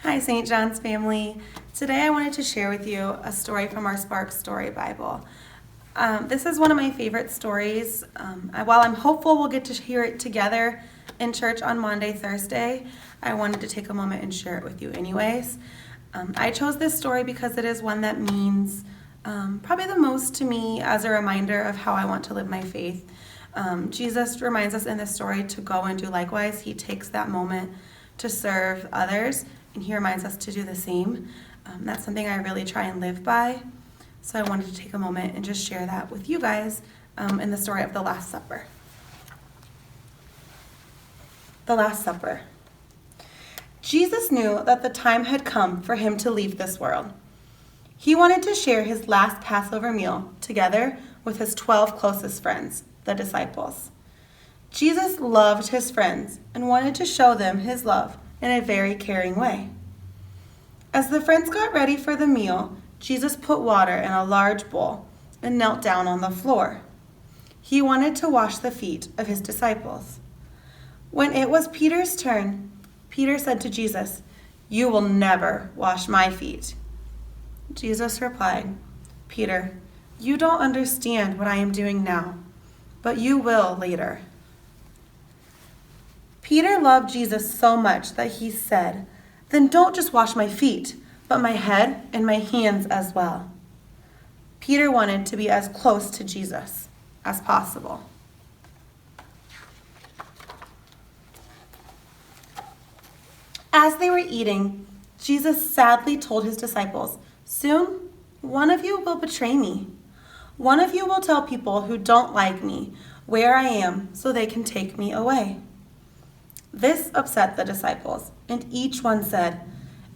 Hi, St. John's family. Today I wanted to share with you a story from our Spark Story Bible. This is one of my favorite stories. While I'm hopeful we'll get to hear it together in church on Monday, Thursday, I wanted to take a moment and share it with you anyways. I chose this story because it is one that means probably the most to me as a reminder of how I want to live my faith. Jesus reminds us in this story to go and do likewise. He takes that moment to serve others, and he reminds us to do the same. That's something I really try and live by. So I wanted to take a moment and just share that with you guys in the story of the Last Supper. The Last Supper. Jesus knew that the time had come for him to leave this world. He wanted to share his last Passover meal together with his 12 closest friends, the disciples. Jesus loved his friends and wanted to show them his love in a very caring way. As the friends got ready for the meal, Jesus put water in a large bowl and knelt down on the floor. He wanted to wash the feet of his disciples. When it was Peter's turn, Peter said to Jesus, "You will never wash my feet." Jesus replied, "Peter, you don't understand what I am doing now, but you will later." Peter loved Jesus so much that he said, "Then don't just wash my feet, but my head and my hands as well." Peter wanted to be as close to Jesus as possible. As they were eating, Jesus sadly told his disciples, "Soon, one of you will betray me. One of you will tell people who don't like me where I am so they can take me away." This upset the disciples, and each one said,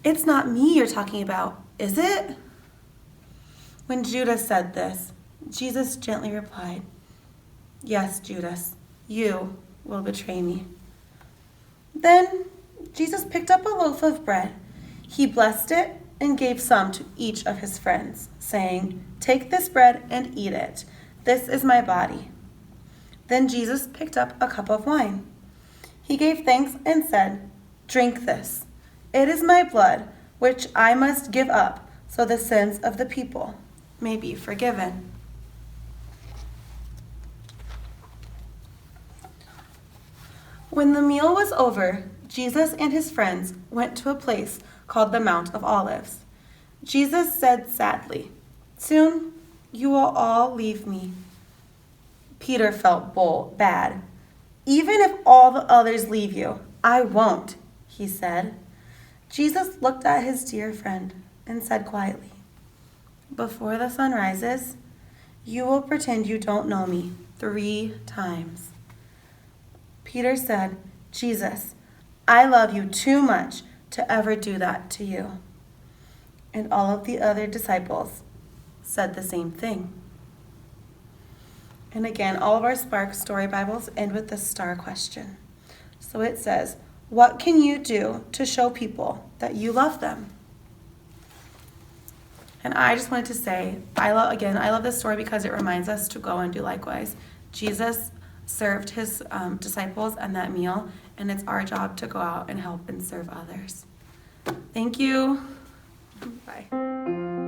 "It's not me you're talking about, is it?" When Judas said this, Jesus gently replied, "Yes, Judas, you will betray me." Then Jesus picked up a loaf of bread. He blessed it and gave some to each of his friends, saying, "Take this bread and eat it. This is my body." Then Jesus picked up a cup of wine. He gave thanks and said, "Drink this. It is my blood, which I must give up so the sins of the people may be forgiven." When the meal was over, Jesus and his friends went to a place called the Mount of Olives. Jesus said sadly, "Soon you will all leave me." Peter felt bad. "Even if all the others leave you, I won't," he said. Jesus looked at his dear friend and said quietly, "Before the sun rises, you will pretend you don't know me 3 times. Peter said, "Jesus, I love you too much to ever do that to you." And all of the other disciples said the same thing. And again, all of our Spark Story Bibles end with the star question. So it says, what can you do to show people that you love them? And I just wanted to say, I love this story because it reminds us to go and do likewise. Jesus served his disciples and that meal, and it's our job to go out and help and serve others. Thank you. Bye.